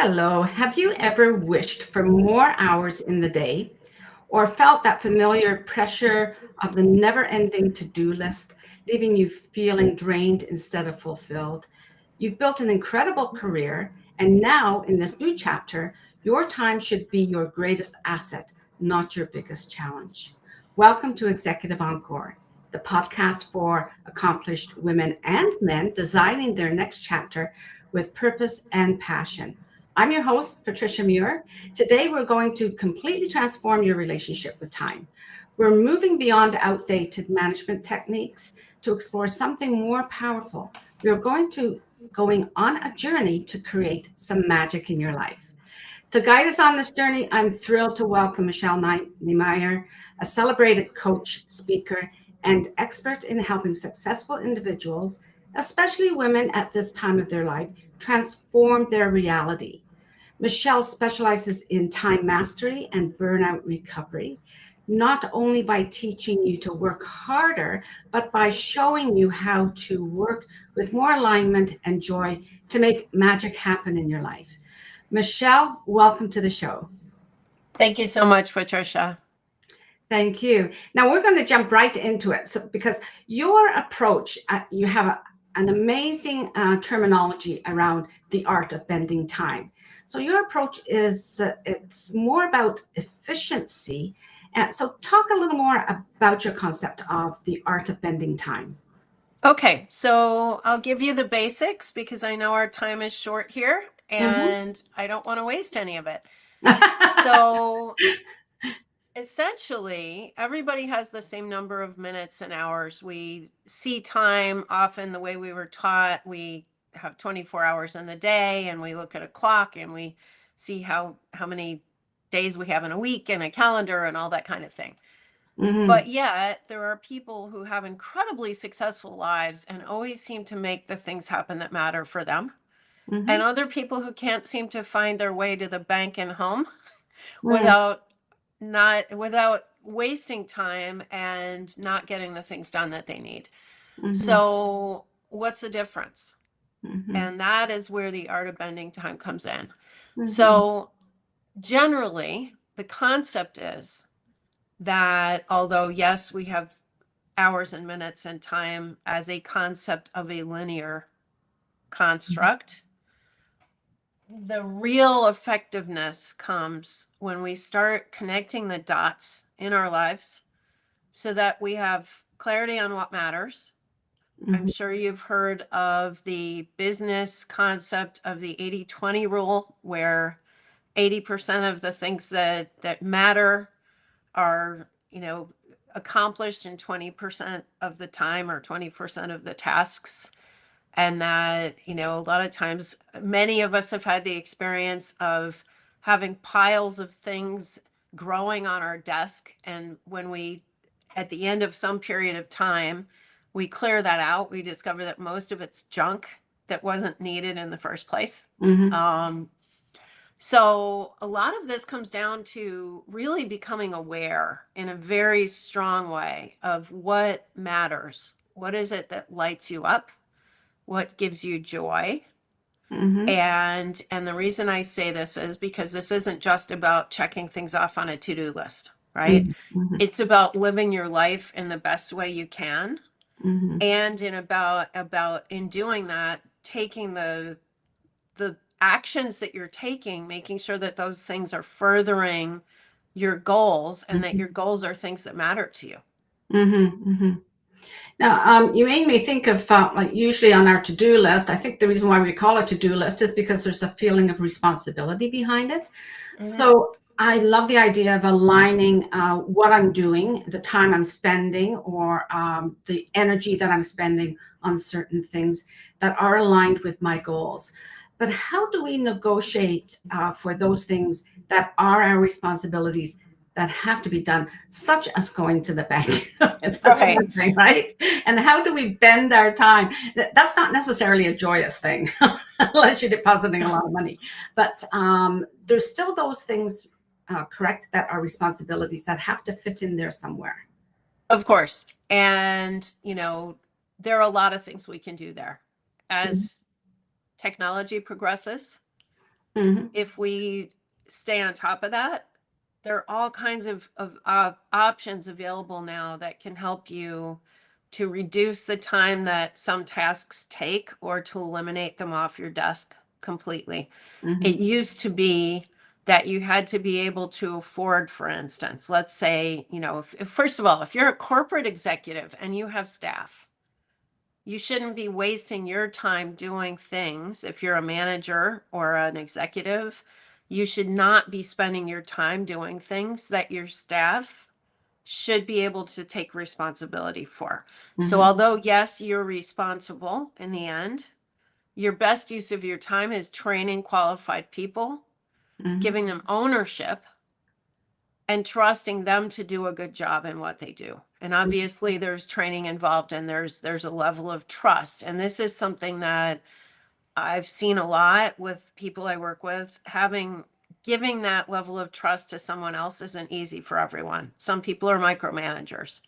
Hello. Have you ever wished for more hours in the day or felt that familiar pressure of the never ending to do list, leaving you feeling drained instead of fulfilled? You've built an incredible career, and now in this new chapter, your time should be your greatest asset, not your biggest challenge. Welcome to Executive Encore, the podcast for accomplished women and men designing their next chapter with purpose and passion. I'm your host, Patricia Muir. Today, we're going to completely transform your relationship with time. We're moving beyond outdated management techniques to explore something more powerful. We're going on a journey to create some magic in your life. To guide us on this journey, I'm thrilled to welcome Michelle Niemeyer, a celebrated coach, speaker, and expert in helping successful individuals, especially women at this time of their life, transform their reality. Michelle specializes in time mastery and burnout recovery, not only by teaching you to work harder, but by showing you how to work with more alignment and joy to make magic happen in your life. Michelle, welcome to the show. Thank you so much, Patricia. Thank you. Now we're going to jump right into it because your approach, you have an amazing terminology around the art of bending time. So your approach is it's more about efficiency. So talk a little more about your concept of the art of bending time. Okay, so I'll give you the basics because I know our time is short here and I don't want to waste any of it. So essentially, everybody has the same number of minutes and hours. We see time often the way we were taught. We have 24 hours in the day and we look at a clock and we see how many days we have in a week and a calendar and all that kind of thing. But yet, there are people who have incredibly successful lives and always seem to make the things happen that matter for them. And other people who can't seem to find their way to the bank and home without wasting time and not getting the things done that they need. So, what's the difference? And that is where the art of bending time comes in. So, generally, the concept is that although, yes, we have hours and minutes and time as a concept of a linear construct, the real effectiveness comes when we start connecting the dots in our lives so that we have clarity on what matters. I'm sure you've heard of the business concept of the 80-20 rule, where 80% of the things that matter are, accomplished in 20% of the time or 20% of the tasks. And that, a lot of times, many of us have had the experience of having piles of things growing on our desk. And when we, at the end of some period of time, we clear that out, we discover that most of it's junk that wasn't needed in the first place. So a lot of this comes down to really becoming aware in a very strong way of what matters. What is it that lights you up? What gives you joy? And the reason I say this is because this isn't just about checking things off on a to-do list, right? It's about living your life in the best way you can. And in doing that, taking the actions that you're taking, making sure that those things are furthering your goals and that your goals are things that matter to you. Now, you made me think of like usually on our to-do list. I think the reason why we call it to-do list is because there's a feeling of responsibility behind it. So I love the idea of aligning what I'm doing, the time I'm spending, or the energy that I'm spending on certain things that are aligned with my goals. But how do we negotiate for those things that are our responsibilities that have to be done, such as going to the bank? That's one thing, right? And how do we bend our time? That's not necessarily a joyous thing, unless you're depositing a lot of money. But there's still those things, correct, that are responsibilities that have to fit in there somewhere. Of course. And, there are a lot of things we can do there. As technology progresses, if we stay on top of that, there are all kinds of options available now that can help you to reduce the time that some tasks take or to eliminate them off your desk completely. It used to be that you had to be able to afford, for instance, let's say, if first of all, if you're a corporate executive and you have staff, you shouldn't be wasting your time doing things. If you're a manager or an executive, you should not be spending your time doing things that your staff should be able to take responsibility for. So although, yes, you're responsible in the end, your best use of your time is training qualified people, giving them ownership, and trusting them to do a good job in what they do. And obviously there's training involved, and there's a level of trust. And this is something that I've seen a lot with people I work with. Giving that level of trust to someone else isn't easy for everyone. Some people are micromanagers.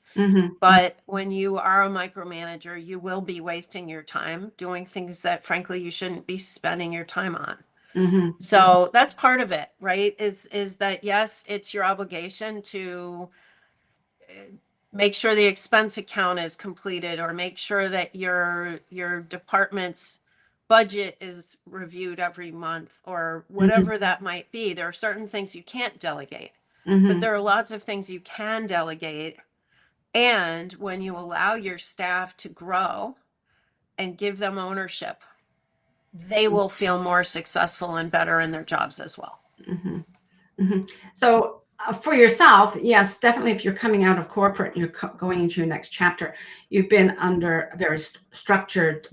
But when you are a micromanager, you will be wasting your time doing things that frankly you shouldn't be spending your time on. So that's part of it, right? Is that, yes, it's your obligation to make sure the expense account is completed, or make sure that your department's budget is reviewed every month, or whatever that might be. There are certain things you can't delegate, but there are lots of things you can delegate. And when you allow your staff to grow and give them ownership, they will feel more successful and better in their jobs as well. So for yourself, yes, definitely. If you're coming out of corporate, you're going into your next chapter, you've been under a very structured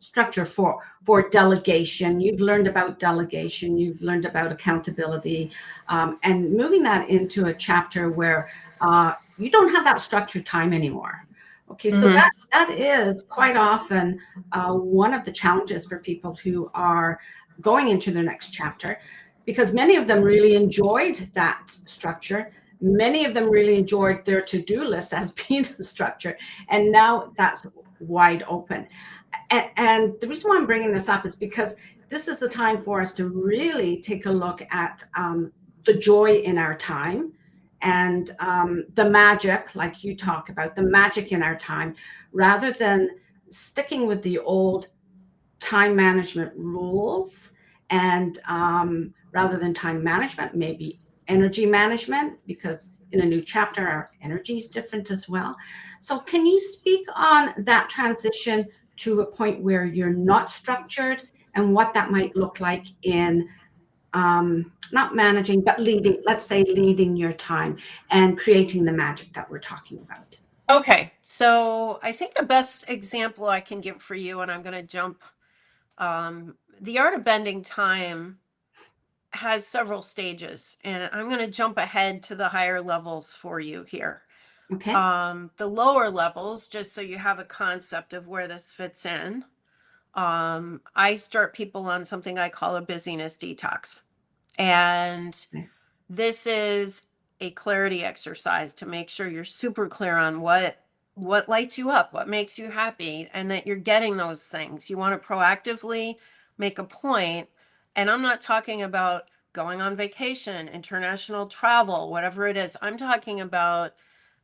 structure for delegation. You've learned about delegation. You've learned about accountability, and moving that into a chapter where you don't have that structured time anymore. Okay, so that is quite often one of the challenges for people who are going into their next chapter, because many of them really enjoyed that structure. Many of them really enjoyed their to-do list as being the structure, and now that's wide open. And the reason why I'm bringing this up is because this is the time for us to really take a look at the joy in our time, and the magic, like you talk about, the magic in our time, rather than sticking with the old time management rules. And rather than time management, maybe energy management, because in a new chapter, our energy is different as well. So can you speak on that transition to a point where you're not structured, and what that might look like in not managing, but leading, let's say leading your time and creating the magic that we're talking about? Okay, so I think the best example I can give for you, and I'm going to jump, the art of bending time has several stages, and I'm going to jump ahead to the higher levels for you here. Okay. The lower levels, just so you have a concept of where this fits in, I start people on something I call a busyness detox. And this is a clarity exercise to make sure you're super clear on what lights you up, what makes you happy, and that you're getting those things. You want to proactively make a point. And I'm not talking about going on vacation, international travel, whatever it is. I'm talking about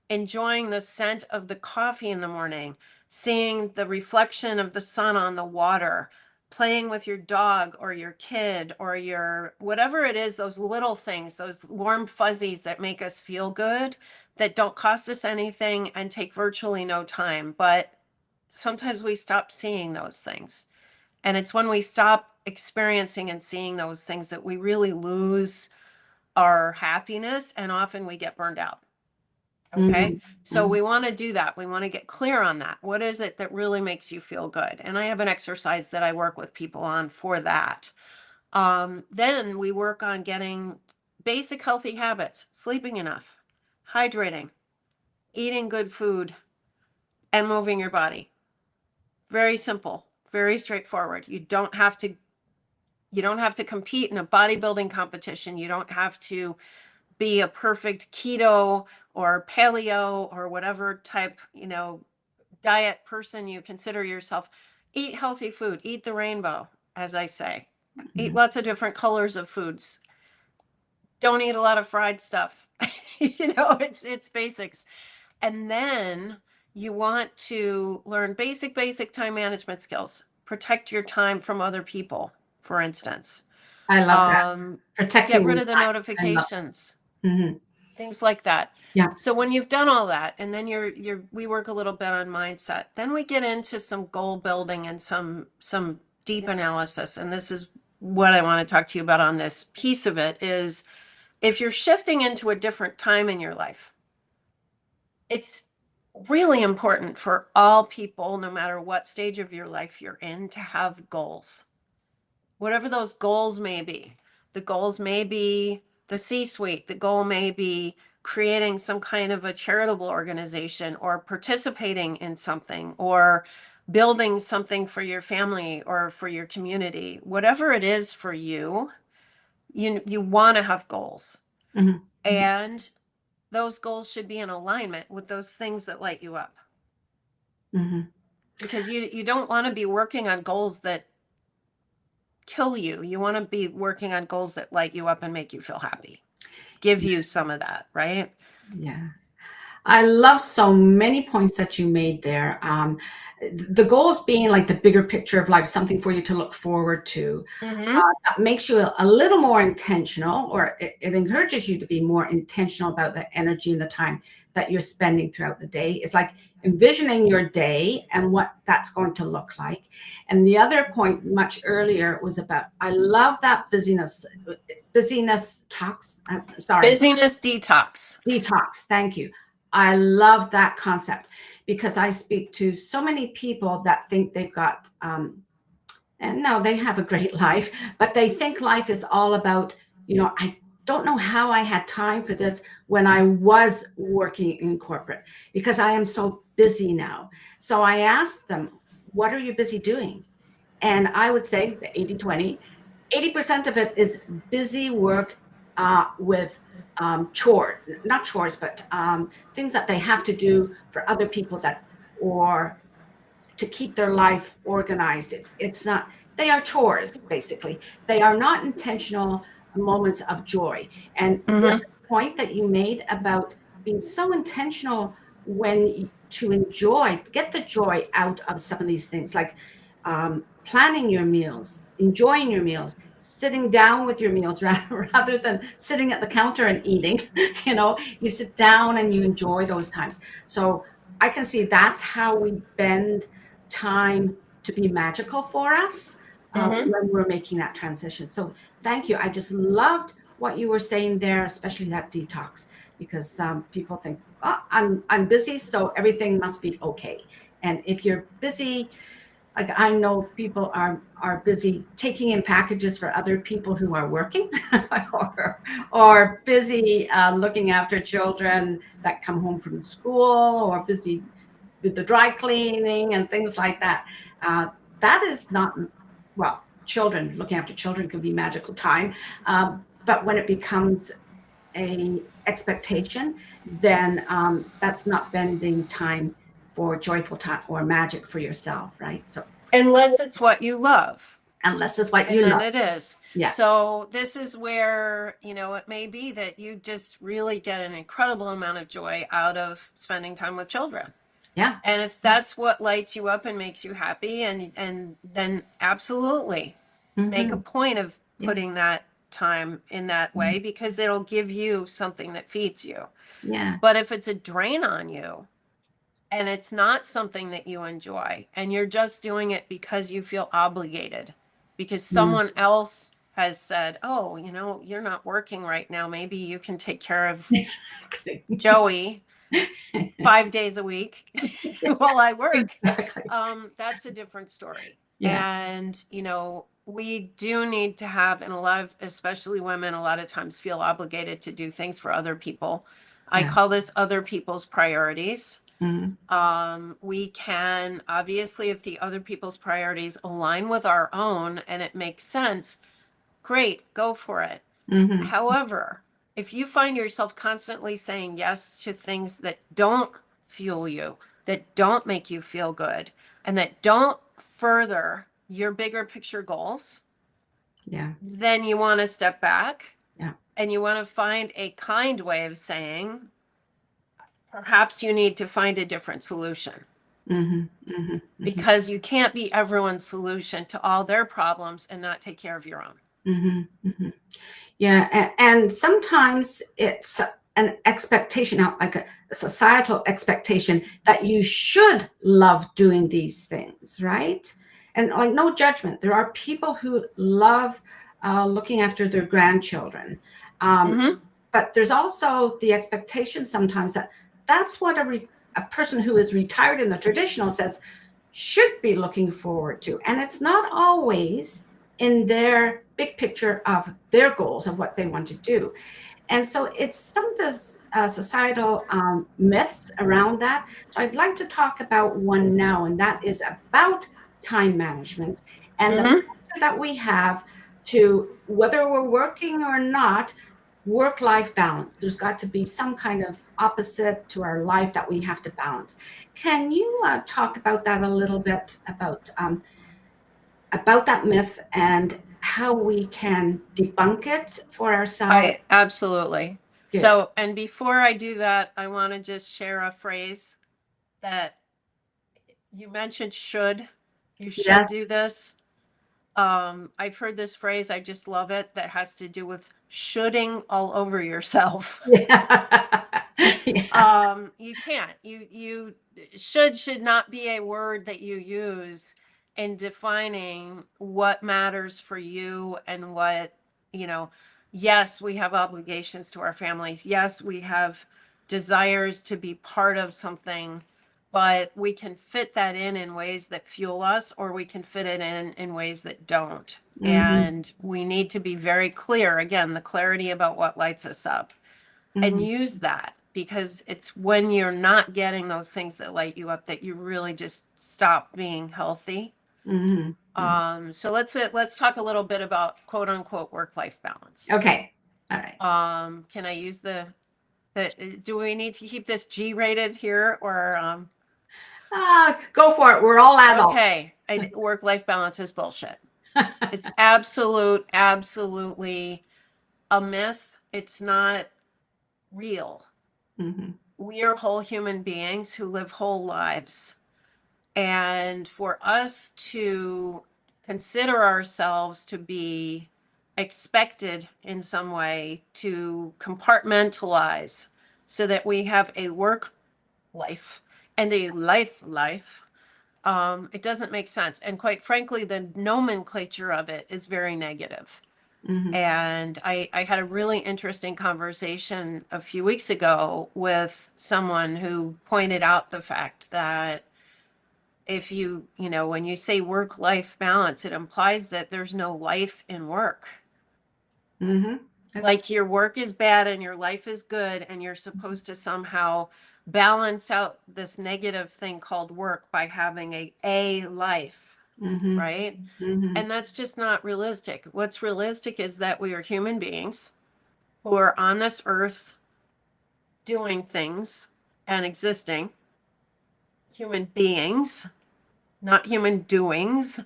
enjoying the scent of the coffee in the morning, seeing the reflection of the sun on the water, playing with your dog or your kid or your whatever it is, those little things, those warm fuzzies that make us feel good, that don't cost us anything and take virtually no time. But sometimes we stop seeing those things. And it's when we stop experiencing and seeing those things that we really lose our happiness, and often we get burned out. Okay. So we want to do that. We want to get clear on that. What is it that really makes you feel good? And I have an exercise that I work with people on for that. Then we work on getting basic healthy habits, sleeping enough, hydrating, eating good food, and moving your body. Very simple, very straightforward. You don't have to compete in a bodybuilding competition. You don't have to be a perfect keto or paleo or whatever type, diet person you consider yourself. Eat healthy food, eat the rainbow, as I say. Eat lots of different colors of foods. Don't eat a lot of fried stuff. It's basics. And then you want to learn basic time management skills. Protect your time from other people, for instance. I love that. Get Protecting rid your of the time. I love notifications, it. things like that. Yeah. So when you've done all that, and then we work a little bit on mindset, then we get into some goal building and some deep analysis. And this is what I want to talk to you about on this piece of it is if you're shifting into a different time in your life, it's really important for all people, no matter what stage of your life you're in, to have goals. Whatever those goals may be. The goals may be the C-suite. The goal may be creating some kind of a charitable organization or participating in something or building something for your family or for your community. Whatever it is for you, you want to have goals. Mm-hmm. And those goals should be in alignment with those things that light you up. Mm-hmm. Because you don't want to be working on goals that kill you. You want to be working on goals that light you up and make you feel happy. Give you some of that, right? Yeah. I love so many points that you made there. The goals being like the bigger picture of life, something for you to look forward to. Mm-hmm. That makes you a little more intentional, or it encourages you to be more intentional about the energy and the time that you're spending throughout the day. It's like envisioning your day and what that's going to look like. And the other point much earlier was about, I love that busyness talks. Busyness detox. Detox. Thank you. I love that concept because I speak to so many people that think they've got, and no, they have a great life, but they think life is all about, I don't know how I had time for this when I was working in corporate because I am so busy now. So I asked them, what are you busy doing? And I would say the 80-20, 80% of it is busy work with chores, not chores, but things that they have to do for other people or to keep their life organized. It's not, they are chores, basically. They are not intentional moments of joy. And the Mm-hmm. point that you made about being so intentional to enjoy, get the joy out of some of these things, like planning your meals, enjoying your meals, sitting down with your meals rather than sitting at the counter and eating. You sit down and you enjoy those times. So I can see that's how we bend time to be magical for us Mm-hmm. when we're making that transition. So thank you. I just loved what you were saying there, especially that detox, because people think, oh, I'm busy, so everything must be okay. And if you're busy, like I know people are busy taking in packages for other people who are working, or busy looking after children that come home from school, or busy with the dry cleaning and things like that. That is not, well, children, looking after children can be magical time. But when it becomes a expectation, then that's not bending time for joyful time or magic for yourself, right? So Unless it's what you love. unless it's what And you then love. it is. Yeah. So this is where, it may be that you just really get an incredible amount of joy out of spending time with children. Yeah. And if that's what lights you up and makes you happy, and then absolutely make a Mm-hmm. point of Yeah. putting that time in that way because it'll give you something that feeds you. Yeah. But if it's a drain on you and it's not something that you enjoy and you're just doing it because you feel obligated, because Mm. someone else has said, oh, you're not working right now. Maybe you can take care of Exactly. Joey 5 days a week while I work. Exactly. That's a different story. Yeah. And, we do need to have, and a lot of, especially women, a lot of times feel obligated to do things for other people. I Yeah. call this other people's priorities. Mm-hmm. We can, obviously, if the other people's priorities align with our own and it makes sense, great, go for it. Mm-hmm. However, if you find yourself constantly saying yes to things that don't fuel you, that don't make you feel good, and that don't further your bigger picture goals, Yeah. then you want to step back. Yeah. And you want to find a kind way of saying, perhaps you need to find a different solution. Because you can't be everyone's solution to all their problems and not take care of your own. Yeah, and sometimes it's an expectation, like a societal expectation that you should love doing these things, right? And like no judgment, there are people who love looking after their grandchildren, but there's also the expectation sometimes that that's what a person who is retired in the traditional sense should be looking forward to, and it's not always in their big picture of their goals of what they want to do. And so it's some of the societal myths around that. So I'd like to talk about one now, and that is about time management and the pressure that we have to, whether we're working or not, work-life balance. There's got to be some kind of opposite to our life that we have to balance. Can you talk about that a little bit, about that myth and how we can debunk it for ourselves? Absolutely. Good. So, and before I do that, I want to just share a phrase that you mentioned should. You should Yes. do this. I've heard this phrase, I just love it, that has to do with shoulding all over yourself. Yeah. Yeah. You can't. You should not be a word that you use in defining what matters for you and what, you know, yes, we have obligations to our families. Yes, we have desires to be part of something, but we can fit that in ways that fuel us, or we can fit it in ways that don't. And we need to be very clear, again, the clarity about what lights us up, and use that, because it's when you're not getting those things that light you up that you really just stop being healthy. So let's talk a little bit about quote unquote work-life balance. Okay. All right. Can I use the do we need to keep this G-rated here, or Go for it. We're all adults. okay, work-life balance is bullshit. It's absolutely a myth. It's not real. We are whole human beings who live whole lives. And for us to consider ourselves to be expected in some way to compartmentalize so that we have a work life and a life, it doesn't make sense. And quite frankly, the nomenclature of it is very negative. And I had a really interesting conversation a few weeks ago with someone who pointed out the fact that if when you say work-life balance, it implies that there's no life in work. Like your work is bad and your life is good, and you're supposed to somehow balance out this negative thing called work by having a life. Right? And that's just not realistic. What's realistic is that we are human beings who are on this earth doing things and existing. Human beings, not human doings.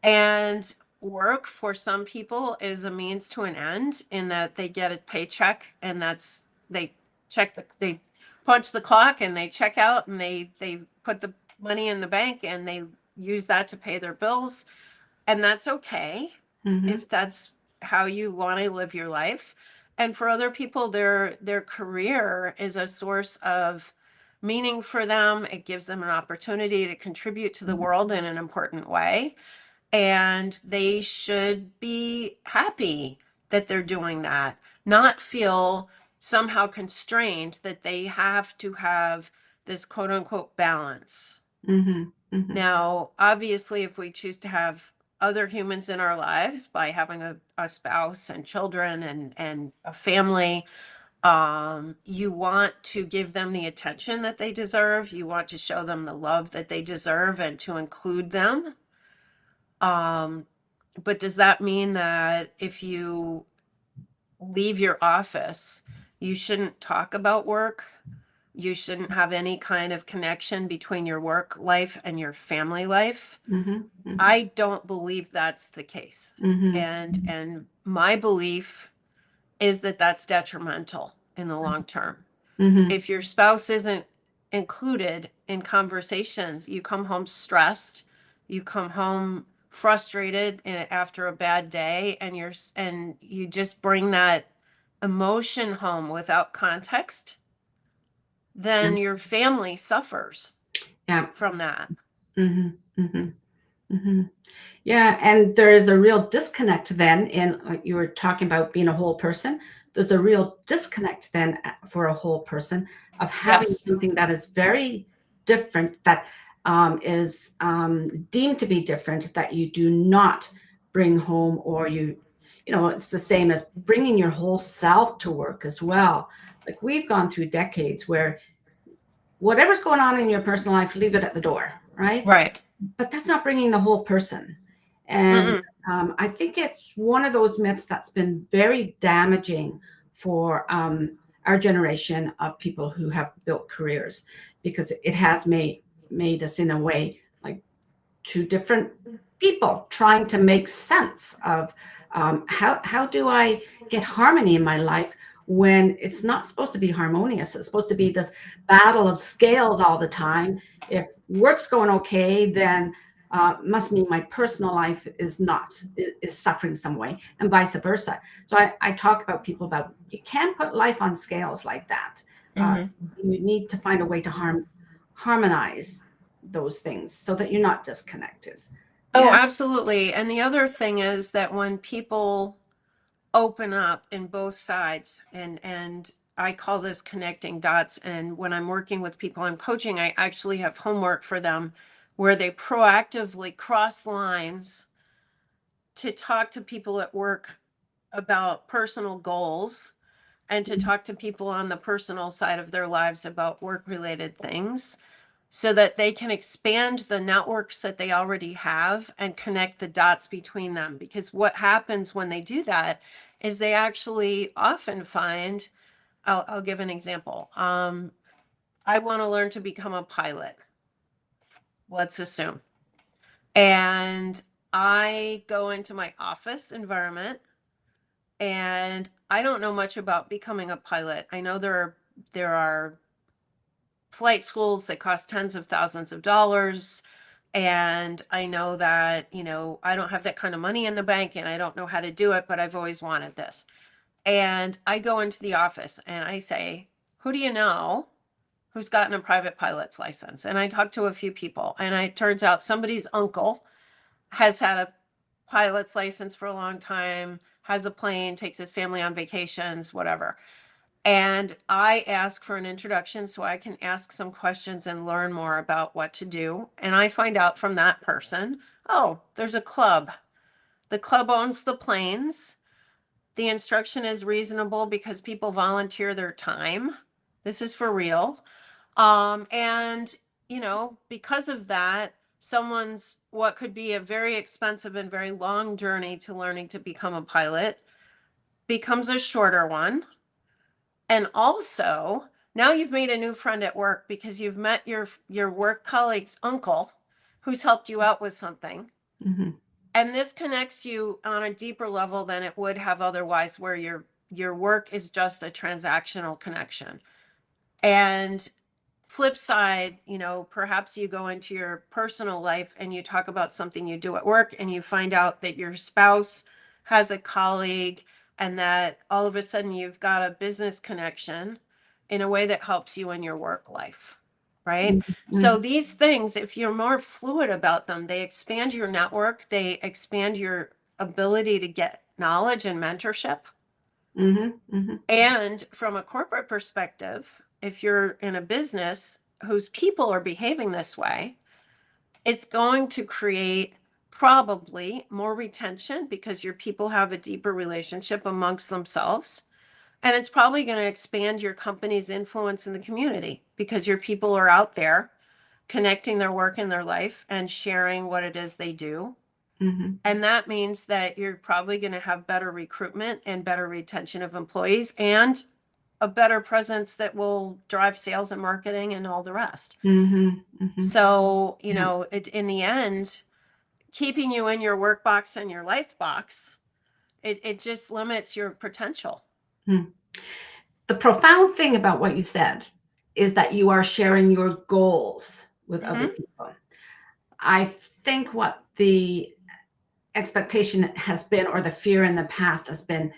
And work for some people is a means to an end, in that they get a paycheck and they punch the clock and they check out, and they put the money in the bank and they use that to pay their bills. And that's okay if that's how you want to live your life. And for other people, their career is a source of meaning for them. It gives them an opportunity to contribute to the world in an important way. And they should be happy that they're doing that, not feel somehow constrained that they have to have this quote unquote balance. Now, obviously, if we choose to have other humans in our lives by having a spouse and children and a family, you want to give them the attention that they deserve. You want to show them the love that they deserve and to include them. But does that mean that if you leave your office, you shouldn't talk about work? You shouldn't have any kind of connection between your work life and your family life. I don't believe that's the case. And my belief is that that's detrimental in the long term. If your spouse isn't included in conversations, you come home stressed, you come home frustrated after a bad day, and you just bring that emotion home without context, then your family suffers from that. Yeah, and there is a real disconnect then in, like you were talking about being a whole person. There's a real disconnect then for a whole person of having something that is very different, that is deemed to be different, that you do not bring home, or it's the same as bringing your whole self to work as well. Like, we've gone through decades where whatever's going on in your personal life, leave it at the door, right? Right. But that's not bringing the whole person. And I think it's one of those myths that's been very damaging for our generation of people who have built careers, because it has made us, in a way, like two different people trying to make sense of how do I get harmony in my life when it's not supposed to be harmonious. It's supposed to be this battle of scales all the time. If work's going okay, then must mean my personal life is suffering some way, and vice versa. So I talk about people about, you can't put life on scales like that. You need to find a way to harmonize those things so that you're not disconnected. Oh, absolutely. And the other thing is that when people open up in both sides, and I call this connecting dots, and when I'm working with people I'm coaching, I actually have homework for them where they proactively cross lines to talk to people at work about personal goals, and to talk to people on the personal side of their lives about work related things, so that they can expand the networks that they already have and connect the dots between them. Because what happens when they do that is they actually often find, I'll give an example. I want to learn to become a pilot, let's assume. And I go into my office environment, and I don't know much about becoming a pilot. I know there are flight schools that cost tens of thousands of dollars. And I know that, I don't have that kind of money in the bank, and I don't know how to do it, but I've always wanted this. And I go into the office and I say, who do you know who's gotten a private pilot's license? And I talk to a few people, and it turns out somebody's uncle has had a pilot's license for a long time, has a plane, takes his family on vacations, whatever. And I ask for an introduction so I can ask some questions and learn more about what to do. And I find out from that person, oh, there's a club. The club owns the planes. The instruction is reasonable because people volunteer their time. This is for real. And, because of that, someone's what could be a very expensive and very long journey to learning to become a pilot becomes a shorter one. And also, now you've made a new friend at work because you've met your work colleague's uncle who's helped you out with something. And this connects you on a deeper level than it would have otherwise, where your work is just a transactional connection. And flip side, perhaps you go into your personal life and you talk about something you do at work, and you find out that your spouse has a colleague, and that all of a sudden you've got a business connection in a way that helps you in your work life, right? So these things, if you're more fluid about them, they expand your network, they expand your ability to get knowledge and mentorship. And from a corporate perspective, if you're in a business whose people are behaving this way, it's going to create probably more retention because your people have a deeper relationship amongst themselves. And it's probably going to expand your company's influence in the community because your people are out there connecting their work and their life and sharing what it is they do. And that means that you're probably going to have better recruitment and better retention of employees, and a better presence that will drive sales and marketing and all the rest. Mm-hmm. So, you know, in the end, keeping you in your work box and your life box, it just limits your potential. The profound thing about what you said is that you are sharing your goals with other people. I think what the expectation has been, or the fear in the past has been,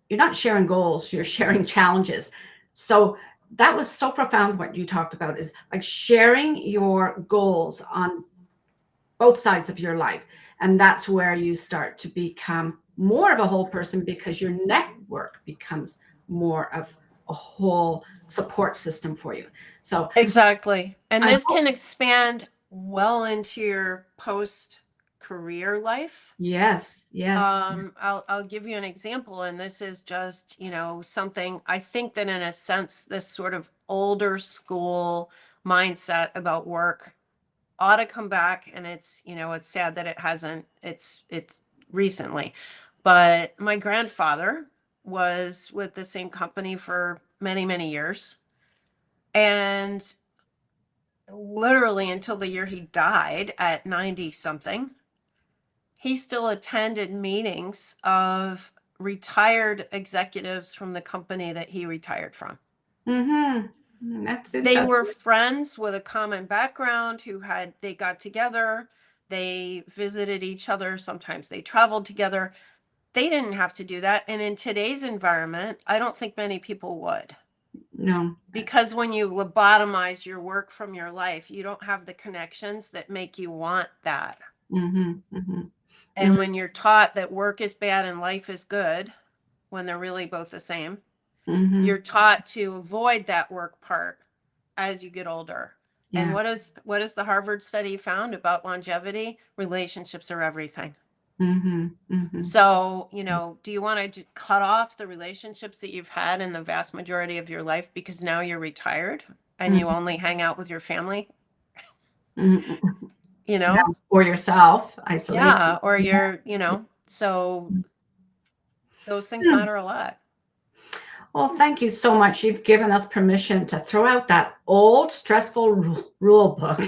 you're not sharing goals, you're sharing challenges. So that was so profound. What you talked about is like sharing your goals on both sides of your life. And that's where you start to become more of a whole person, because your network becomes more of a whole support system for you. So exactly. And I this hope, can expand well into your post career life. yes. I'll give you an example, and this is just, you know, something I think that in a sense, this sort of older school mindset about work ought to come back. And it's, you know, it's sad that it hasn't, it's recently, but my grandfather was with the same company for many, many years. And literally until the year he died at 90 something, he still attended meetings of retired executives from the company that he retired from. That's They interesting. were friends with a common background they got together, they visited each other, sometimes they traveled together. They didn't have to do that. And in today's environment, I don't think many people would. No. Because when you lobotomize your work from your life, you don't have the connections that make you want that. And when you're taught that work is bad and life is good, when they're really both the same, you're taught to avoid that work part as you get older. Yeah. And what is the Harvard study found about longevity? Relationships are everything. So, you know, do you want to cut off the relationships that you've had in the vast majority of your life because now you're retired and you only hang out with your family? You know? Or yourself, isolation. Yeah, or you're, you know, so those things matter a lot. Well, thank you so much. You've given us permission to throw out that old stressful rule book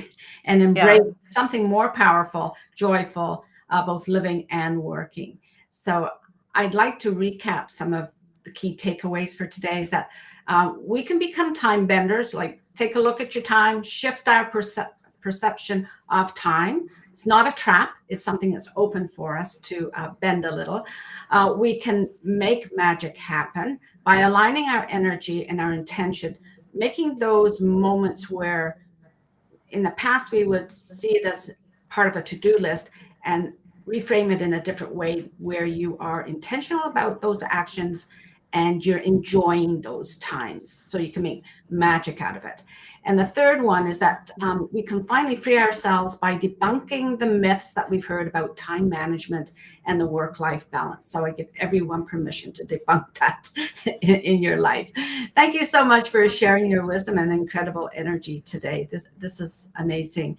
and embrace something more powerful, joyful, both living and working. So I'd like to recap some of the key takeaways for today is that we can become time benders, like take a look at your time, shift our perception of time. It's not a trap. It's something that's open for us to bend a little. We can make magic happen by aligning our energy and our intention, making those moments where in the past we would see it as part of a to-do list and reframe it in a different way where you are intentional about those actions and you're enjoying those times so you can make magic out of it. And the third one is that we can finally free ourselves by debunking the myths that we've heard about time management and the work-life balance. So I give everyone permission to debunk that in your life. Thank you so much for sharing your wisdom and incredible energy today. This is amazing.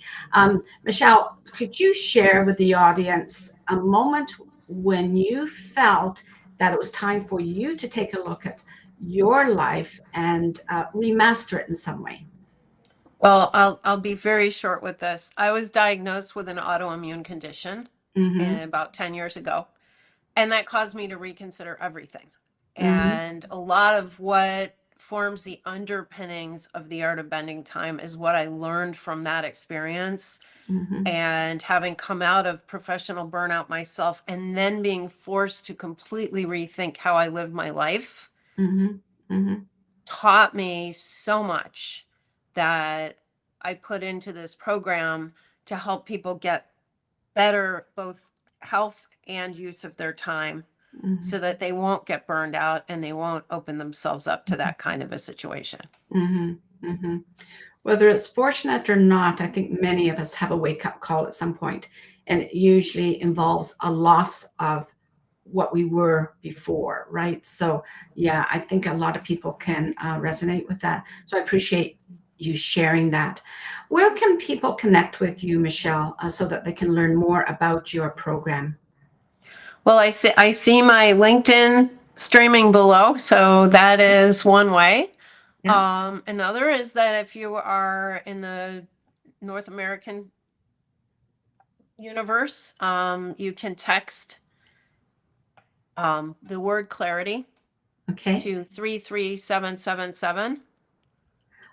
Michelle, could you share with the audience a moment when you felt that it was time for you to take a look at your life and remaster it in some way? Well, I'll be very short with this. I was diagnosed with an autoimmune condition about 10 years ago, and that caused me to reconsider everything. And a lot of what forms the underpinnings of the art of bending time is what I learned from that experience. And having come out of professional burnout myself and then being forced to completely rethink how I live my life taught me so much that I put into this program to help people get better both health and use of their time so that they won't get burned out and they won't open themselves up to that kind of a situation. Whether it's fortunate or not, I think many of us have a wake-up call at some point, and it usually involves a loss of what we were before, right? So yeah, I think a lot of people can resonate with that. So I appreciate you sharing that. Where can people connect with you, Michelle, so that they can learn more about your program? Well, I see my LinkedIn streaming below. So that is one way. Yeah. Another is that if you are in the North American universe, you can text the word clarity Okay. to 33777, Okay.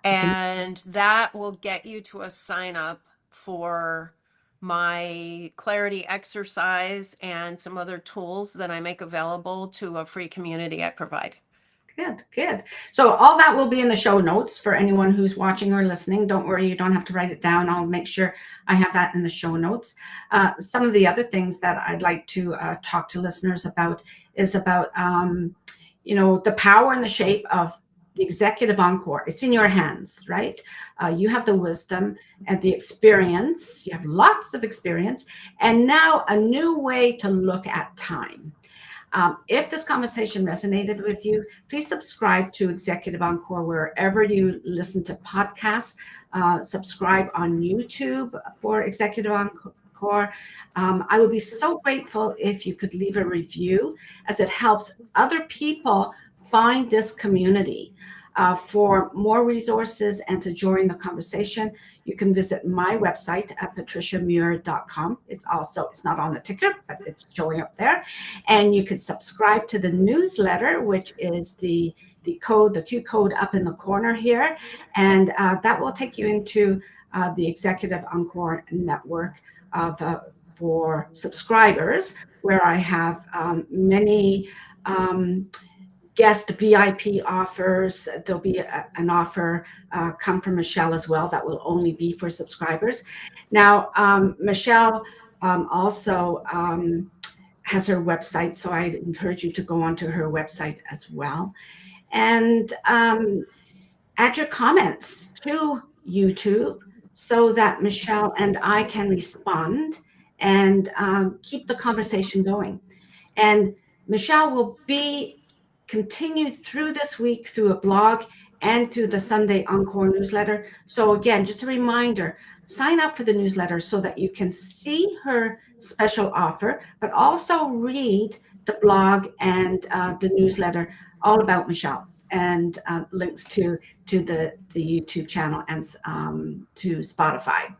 and that will get you to a sign up for my clarity exercise and some other tools that I make available to a free community I provide. Good, good. So all that will be in the show notes for anyone who's watching or listening. Don't worry, you don't have to write it down. I'll make sure I have that in the show notes. Some of the other things that I'd like to talk to listeners about is about, the power and the shape of the Executive Encore. It's in your hands, right? You have the wisdom and the experience. You have lots of experience. And now a new way to look at time. If this conversation resonated with you, please subscribe to Executive Encore wherever you listen to podcasts. Subscribe on YouTube for Executive Encore. I would be so grateful if you could leave a review, as it helps other people find this community. For more resources and to join the conversation, you can visit my website at patriciamuir.com. It's not on the ticker, but it's showing up there. And you can subscribe to the newsletter, which is the Q code up in the corner here. And that will take you into the Executive Encore network for subscribers, where I have many guest VIP offers. There'll be an offer come from Michelle as well that will only be for subscribers. Now, Michelle also has her website, so I encourage you to go onto her website as well. And add your comments to YouTube so that Michelle and I can respond and keep the conversation going. And Michelle will continue through this week through a blog and through the Sunday Encore newsletter. So again, just a reminder, sign up for the newsletter so that you can see her special offer, but also read the blog and the newsletter all about Michelle, and links to the YouTube channel and to Spotify.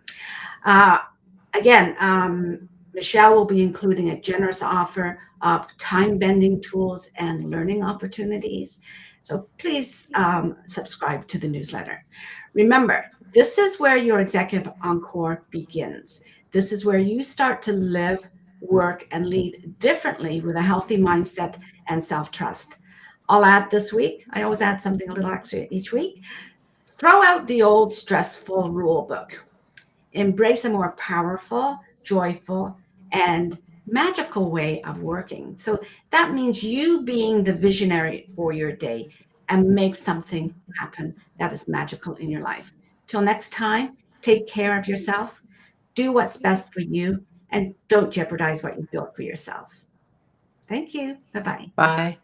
Again, Michelle will be including a generous offer of time-bending tools and learning opportunities. So please subscribe to the newsletter. Remember, this is where your Executive Encore begins. This is where you start to live, work, and lead differently with a healthy mindset and self-trust. I'll add this week. I always add something a little extra each week. Throw out the old stressful rule book. Embrace a more powerful, joyful, and magical way of working. So that means you being the visionary for your day and make something happen that is magical in your life. Till next time, take care of yourself, do what's best for you, and don't jeopardize what you built for yourself. Thank you. Bye-bye. Bye.